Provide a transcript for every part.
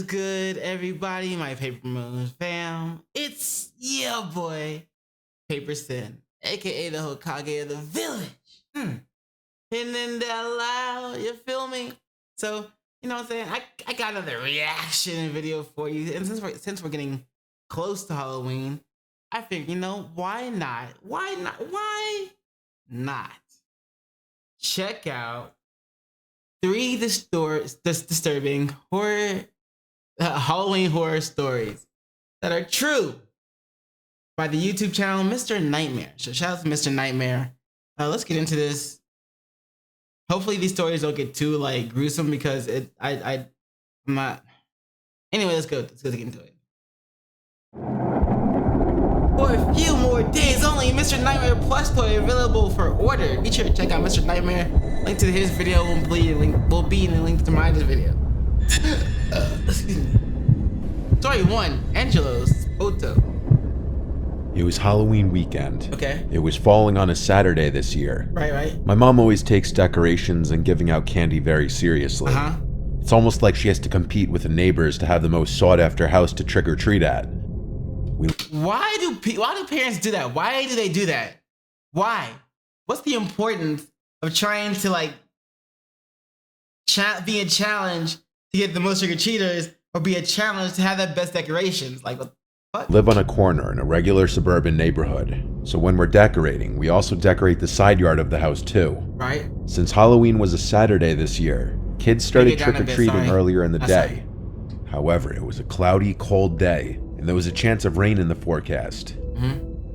good, everybody? My Paper Moon fam. It's your boy, PaperSin, aka the Hokage of the village. Hitting in that loud, you feel me? So, you know what I'm saying? I got another reaction video for you. And since we're getting close to Halloween, I figured, why not? Why not check out 3 disturbing Halloween horror stories that are true by the YouTube channel Mr. Nightmare. So shout out to Mr. Nightmare. Let's get into this. Hopefully these stories don't get too gruesome because I'm not. Anyway, let's get into it. For a few more days only, Mr. Nightmare plush toy available for order. Be sure to check out Mr. Nightmare. Link to his video will be in the link to my video. Story 1, Angelo's photo. It was Halloween weekend. Okay. It was falling on a Saturday this year. Right. My mom always takes decorations and giving out candy very seriously. It's almost like she has to compete with the neighbors to have the most sought-after house to trick-or-treat at. Why do parents do that? Why do they do that? Why? What's the importance of trying to be a challenge to get the most trick-or-treaters, or be a challenge to have the best decorations? What? Live on a corner in a regular suburban neighborhood. So when we're decorating, we also decorate the side yard of the house too. Right. Since Halloween was a Saturday this year, kids started trick-or-treating earlier in the day. However, it was a cloudy, cold day, and there was a chance of rain in the forecast.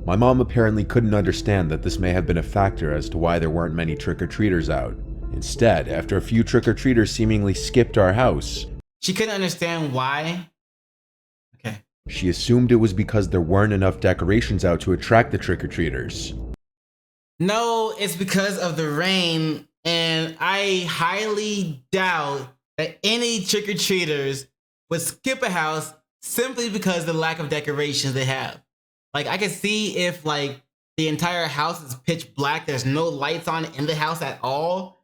My mom apparently couldn't understand that this may have been a factor as to why there weren't many trick-or-treaters out. Instead, after a few trick-or-treaters seemingly skipped our house, she couldn't understand why? Okay. She assumed it was because there weren't enough decorations out to attract the trick-or-treaters. No, it's because of the rain, and I highly doubt that any trick-or-treaters would skip a house simply because of the lack of decorations they have. I could see if the entire house is pitch black, there's no lights on in the house at all,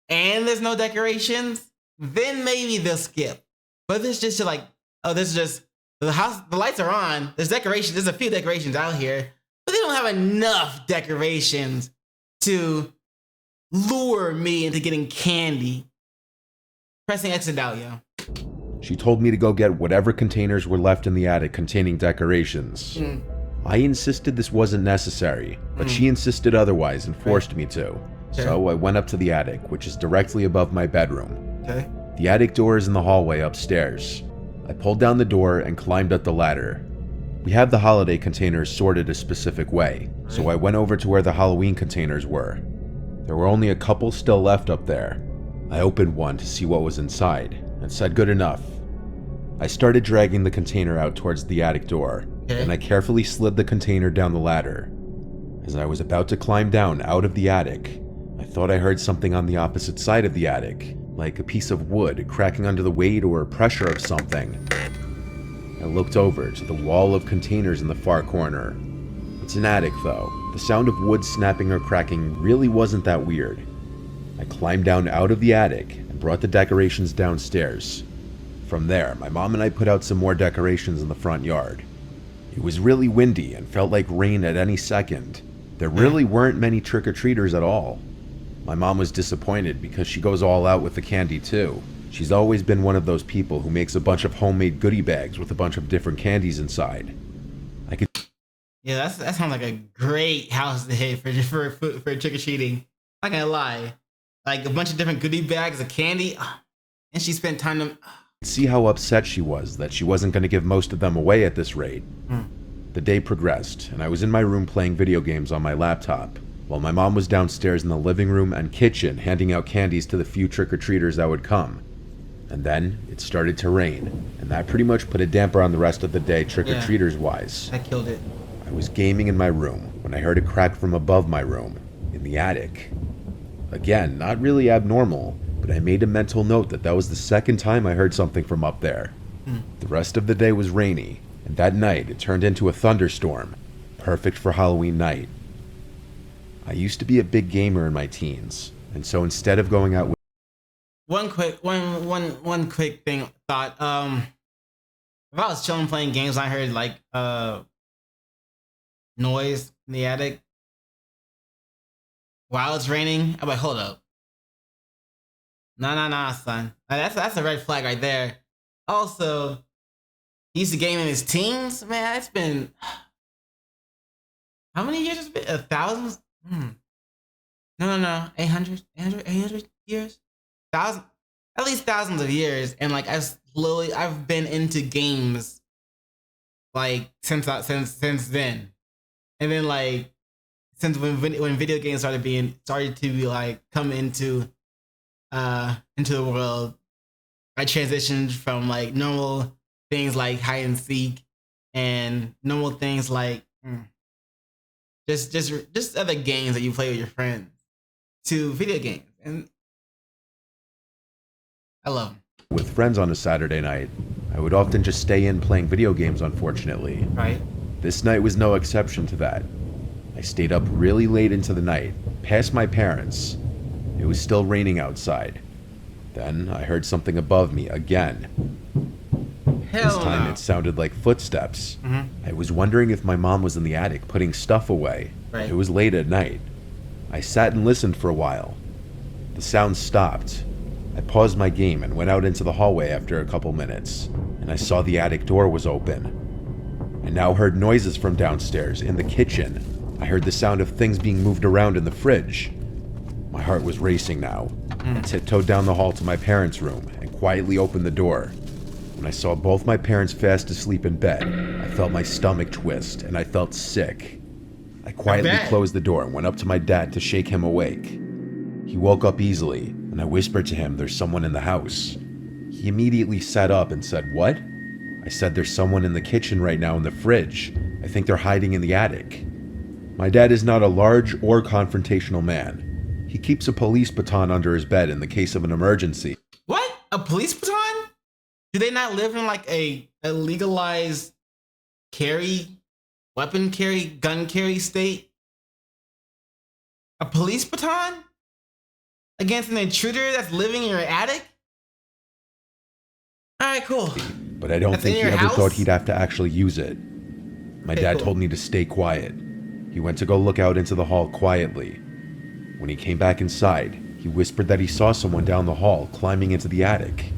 and there's no decorations, then maybe they'll skip. But this just this is just the house, the lights are on, there's decorations, there's a few decorations out here, but they don't have enough decorations to lure me into getting candy. Pressing exit out, yo. She told me to go get whatever containers were left in the attic containing decorations. I insisted this wasn't necessary, but she insisted otherwise and forced me to. So I went up to the attic, which is directly above my bedroom. Okay. The attic door is in the hallway upstairs. I pulled down the door and climbed up the ladder. We have the holiday containers sorted a specific way, so I went over to where the Halloween containers were. There were only a couple still left up there. I opened one to see what was inside and said good enough. I started dragging the container out towards the attic door, and I carefully slid the container down the ladder. As I was about to climb down out of the attic, I thought I heard something on the opposite side of the attic, like a piece of wood cracking under the weight or pressure of something. I looked over to the wall of containers in the far corner. It's an attic though. The sound of wood snapping or cracking really wasn't that weird. I climbed down out of the attic and brought the decorations downstairs. From there, my mom and I put out some more decorations in the front yard. It was really windy and felt like rain at any second. There really weren't many trick-or-treaters at all. My mom was disappointed because she goes all out with the candy too. She's always been one of those people who makes a bunch of homemade goodie bags with a bunch of different candies inside. Yeah, that sounds like a great house to hit for trick-or-treating. Not gonna lie. A bunch of different goodie bags of candy. And she spent time to... See how upset she was that she wasn't going to give most of them away at this rate. The day progressed, and I was in my room playing video games on my laptop, while my mom was downstairs in the living room and kitchen handing out candies to the few trick-or-treaters that would come. And then it started to rain, and that pretty much put a damper on the rest of the day trick-or-treaters wise. That killed it. I was gaming in my room when I heard a crack from above my room, in the attic. Again, not really abnormal, but I made a mental note that was the second time I heard something from up there. The rest of the day was rainy, and that night it turned into a thunderstorm, perfect for Halloween night. I used to be a big gamer in my teens, and so instead of going out with One quick thought. If I was chilling playing games, I heard like noise in the attic while it's raining. I'm like, hold up. Nah, son. That's a red flag right there. Also, he used to game in his teens. Man, it's been how many years? It's been 1,000. No. 800 years. Thousand, at least thousands of years. And like I've been into games like since then. And then like since when video games started to be like come into the world, I transitioned from like normal things like hide and seek and normal things like just other games that you play with your friends to video games, and I love them. With friends on a Saturday night, I would often just stay in playing video games, unfortunately. Right. This night was no exception to that. I stayed up really late into the night, past my parents. It was still raining outside. Then I heard something above me again. This time it sounded like footsteps. I was wondering if my mom was in the attic putting stuff away. Right. It was late at night. I sat and listened for a while. The sound stopped. I paused my game and went out into the hallway after a couple minutes, and I saw the attic door was open. I now heard noises from downstairs in the kitchen. I heard the sound of things being moved around in the fridge. My heart was racing now. I tiptoed down the hall to my parents' room and quietly opened the door. When I saw both my parents fast asleep in bed, I felt my stomach twist and I felt sick. I quietly closed the door and went up to my dad to shake him awake. He woke up easily, and I whispered to him, "There's someone in the house." He immediately sat up and said, "What?" I said, "There's someone in the kitchen right now in the fridge. I think they're hiding in the attic." My dad is not a large or confrontational man. He keeps a police baton under his bed in the case of an emergency. What? A police baton? Do they not live in like a legalized weapon carry, gun carry state? A police baton? Against an intruder that's living in your attic? Alright, cool. But I don't think he ever thought he'd have to actually use it. My dad told me to stay quiet. He went to go look out into the hall quietly. When he came back inside, he whispered that he saw someone down the hall climbing into the attic.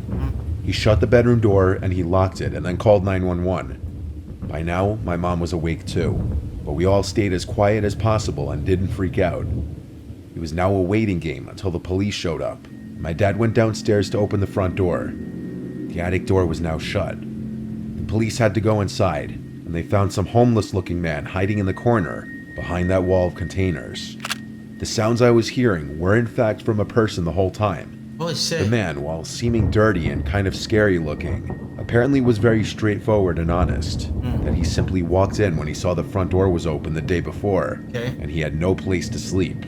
He shut the bedroom door and he locked it and then called 911. By now, my mom was awake too, but we all stayed as quiet as possible and didn't freak out. It was now a waiting game until the police showed up. My dad went downstairs to open the front door. The attic door was now shut. The police had to go inside, and they found some homeless-looking man hiding in the corner behind that wall of containers. The sounds I was hearing were in fact from a person the whole time. Holy shit. The man, while seeming dirty and kind of scary looking, apparently was very straightforward and honest. That he simply walked in when he saw the front door was open the day before, and he had no place to sleep.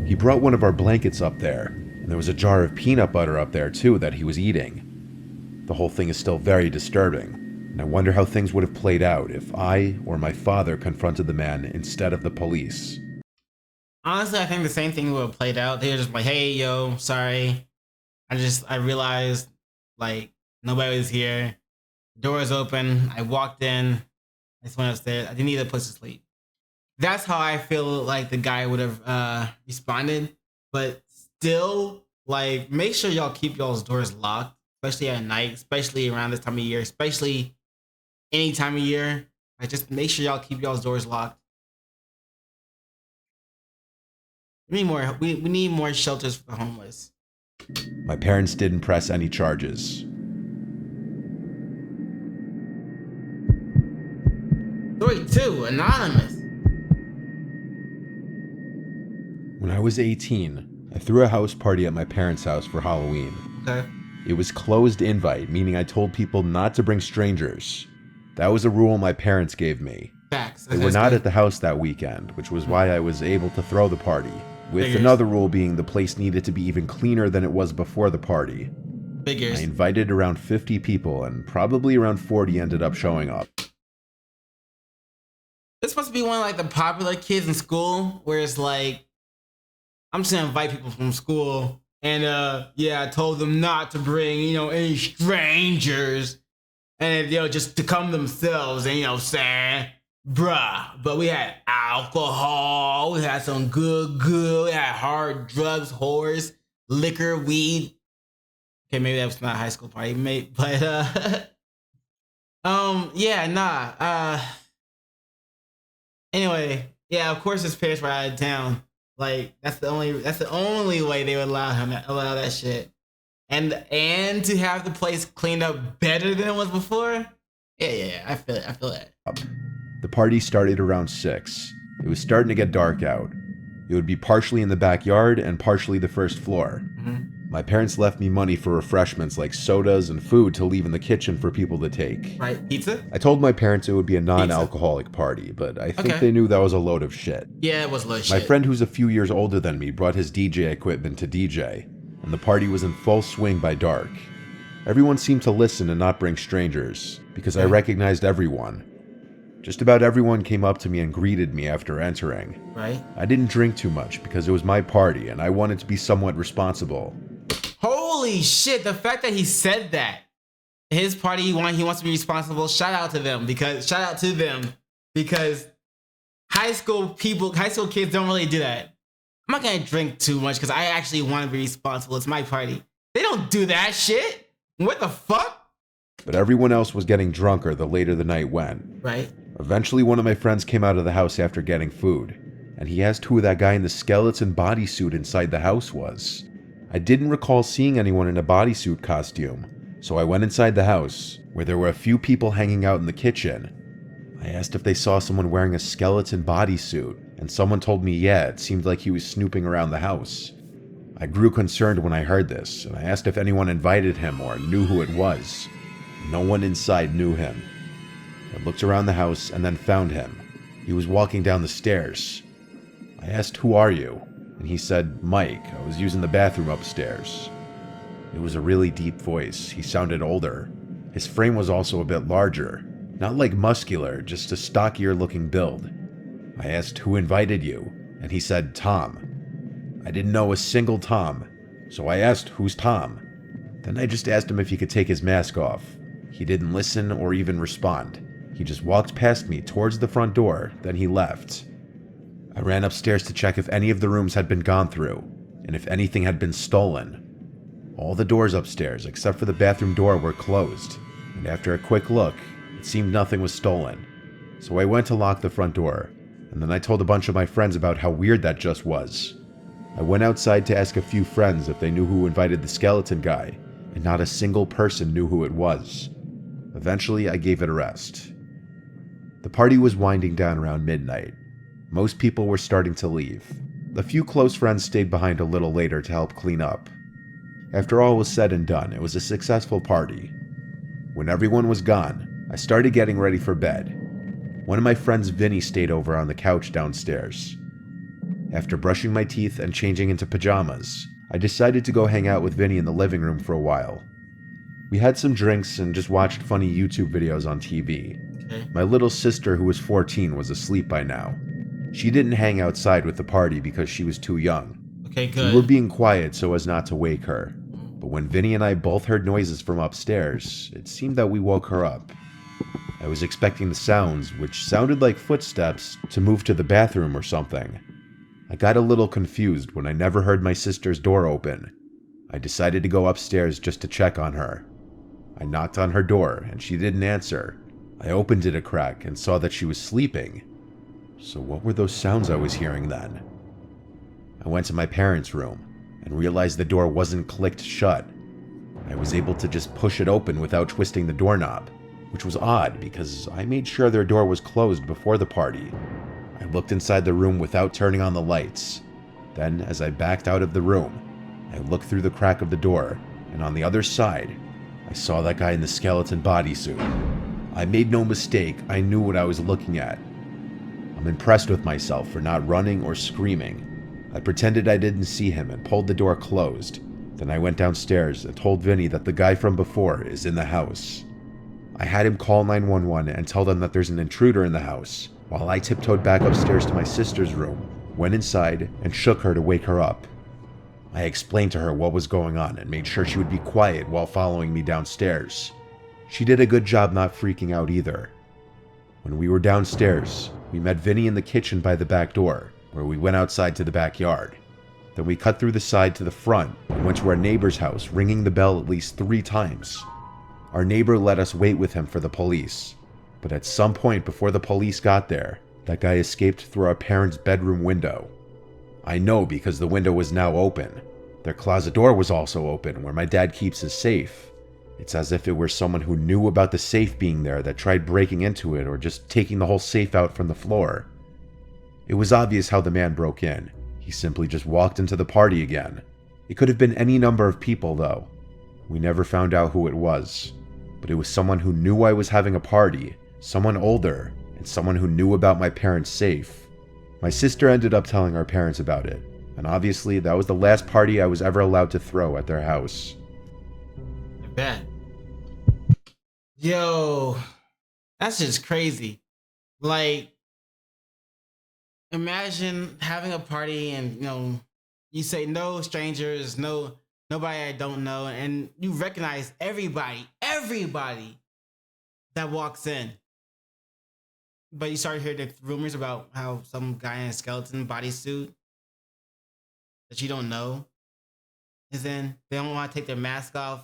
He brought one of our blankets up there, and there was a jar of peanut butter up there too that he was eating. The whole thing is still very disturbing, and I wonder how things would have played out if I or my father confronted the man instead of the police. Honestly, I think the same thing would have played out. They were just like, "Hey, yo, sorry. I realized, like, nobody was here. The door is open. I walked in. I just went upstairs. I didn't need a place to sleep." That's how I feel like the guy would have responded. But still, like, make sure y'all keep y'all's doors locked, especially at night, especially around this time of year, especially any time of year. Like, just make sure y'all keep y'all's doors locked. We need more shelters for the homeless. My parents didn't press any charges. Story 2, Anonymous. When I was 18, I threw a house party at my parents' house for Halloween. Okay. It was closed invite, meaning I told people not to bring strangers. That was a rule my parents gave me. Facts. They were not at the house that weekend, which was why I was able to throw the party. With Figures. another rule being the place needed to be even cleaner than it was before the party. Figures. I invited around 50 people and probably around 40 ended up showing up. This must be one of like the popular kids in school where it's like, I'm just gonna invite people from school and yeah, I told them not to bring, any strangers. and just to come themselves and saying, bruh. But we had alcohol, we had some good, we had hard drugs, whores, liquor, weed. Okay, maybe that was not a high school party, mate, but yeah, nah. Anyway, yeah, of course his parents were out of town. Like that's the only way they would allow that shit. And to have the place cleaned up better than it was before. Yeah, I feel that. The party started around 6. It was starting to get dark out. It would be partially in the backyard and partially the first floor. Mm-hmm. My parents left me money for refreshments like sodas and food to leave in the kitchen for people to take. Right, pizza? I told my parents it would be a non-alcoholic party, but I think they knew that was a load of shit. Yeah, it was a load of shit. My friend who's a few years older than me brought his DJ equipment to DJ, and the party was in full swing by dark. Everyone seemed to listen and not bring strangers, because I recognized everyone. Just about everyone came up to me and greeted me after entering. Right. I didn't drink too much because it was my party and I wanted to be somewhat responsible. Holy shit, the fact that he said that. His party, he wants to be responsible. Shout out to them because high school kids don't really do that. I'm not gonna drink too much because I actually want to be responsible. It's my party. They don't do that shit. What the fuck? But everyone else was getting drunker the later the night went. Right. Eventually, one of my friends came out of the house after getting food, and he asked who that guy in the skeleton bodysuit inside the house was. I didn't recall seeing anyone in a bodysuit costume, so I went inside the house, where there were a few people hanging out in the kitchen. I asked if they saw someone wearing a skeleton bodysuit, and someone told me yeah, it seemed like he was snooping around the house. I grew concerned when I heard this, and I asked if anyone invited him or knew who it was. No one inside knew him. I looked around the house and then found him. He was walking down the stairs. I asked, "Who are you?" And he said, "Mike, I was using the bathroom upstairs." It was a really deep voice. He sounded older. His frame was also a bit larger. Not like muscular, just a stockier looking build. I asked, "Who invited you?" And he said, "Tom." I didn't know a single Tom, so I asked, "Who's Tom?" Then I just asked him if he could take his mask off. He didn't listen or even respond. He just walked past me towards the front door, then he left. I ran upstairs to check if any of the rooms had been gone through, and if anything had been stolen. All the doors upstairs, except for the bathroom door, were closed, and after a quick look, it seemed nothing was stolen. So I went to lock the front door, and then I told a bunch of my friends about how weird that just was. I went outside to ask a few friends if they knew who invited the skeleton guy, and not a single person knew who it was. Eventually, I gave it a rest. The party was winding down around midnight. Most people were starting to leave. A few close friends stayed behind a little later to help clean up. After all was said and done, it was a successful party. When everyone was gone, I started getting ready for bed. One of my friends, Vinny, stayed over on the couch downstairs. After brushing my teeth and changing into pajamas, I decided to go hang out with Vinny in the living room for a while. We had some drinks and just watched funny YouTube videos on TV. My little sister, who was 14, was asleep by now. She didn't hang outside with the party because she was too young. Okay, good. We were being quiet so as not to wake her. But when Vinny and I both heard noises from upstairs, it seemed that we woke her up. I was expecting the sounds, which sounded like footsteps, to move to the bathroom or something. I got a little confused when I never heard my sister's door open. I decided to go upstairs just to check on her. I knocked on her door and she didn't answer. I opened it a crack and saw that she was sleeping. So what were those sounds I was hearing then? I went to my parents' room and realized the door wasn't clicked shut. I was able to just push it open without twisting the doorknob, which was odd because I made sure their door was closed before the party. I looked inside the room without turning on the lights. Then, as I backed out of the room, I looked through the crack of the door, and on the other side, I saw that guy in the skeleton bodysuit. I made no mistake, I knew what I was looking at. I'm impressed with myself for not running or screaming. I pretended I didn't see him and pulled the door closed. Then I went downstairs and told Vinny that the guy from before is in the house. I had him call 911 and tell them that there's an intruder in the house, while I tiptoed back upstairs to my sister's room, went inside, and shook her to wake her up. I explained to her what was going on and made sure she would be quiet while following me downstairs. She did a good job not freaking out either. When we were downstairs, we met Vinny in the kitchen by the back door, where we went outside to the backyard. Then we cut through the side to the front and went to our neighbor's house, ringing the bell at least 3 times. Our neighbor let us wait with him for the police, but at some point before the police got there, that guy escaped through our parents' bedroom window. I know because the window was now open. Their closet door was also open, where my dad keeps his safe. It's as if it were someone who knew about the safe being there that tried breaking into it or just taking the whole safe out from the floor. It was obvious how the man broke in. He simply just walked into the party again. It could have been any number of people though. We never found out who it was, but it was someone who knew I was having a party, someone older, and someone who knew about my parents' safe. My sister ended up telling our parents about it, and obviously that was the last party I was ever allowed to throw at their house. I bet. Yo, that's just crazy. Like, imagine having a party and, you say no strangers, nobody I don't know, and you recognize everybody that walks in. But you start hearing the rumors about how some guy in a skeleton bodysuit that you don't know is in. They don't want to take their mask off.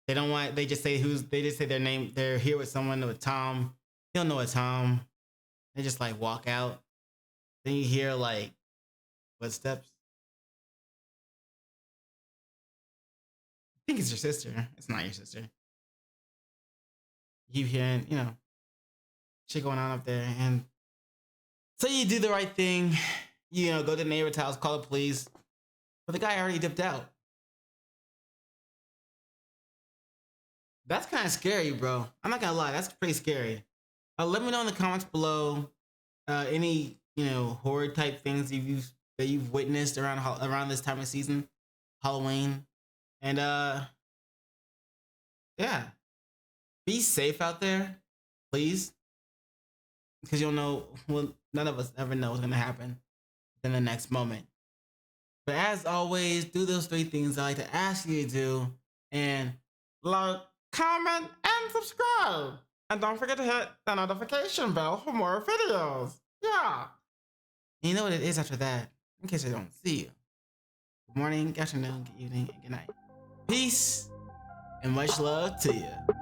They just say their name. They're here with someone with Tom. You don't know a Tom. They just like walk out. Then you hear like footsteps. I think it's your sister. It's not your sister. You hearing, shit going on up there. And so you do the right thing. Go to the neighbor's house, call the police. But the guy already dipped out. That's kind of scary, bro. I'm not gonna lie, that's pretty scary. Let me know in the comments below any horror type things that you've witnessed around this time of season, Halloween, and yeah, be safe out there, please, because you'll know. Well, none of us ever know what's gonna happen in the next moment. But as always, do those 3 things I like to ask you to do, and like, comment, and subscribe. And don't forget to hit the notification bell for more videos. Yeah. And you know what it is after that, in case I don't see you. Good morning, good afternoon, good evening, and good night. Peace, and much love to you.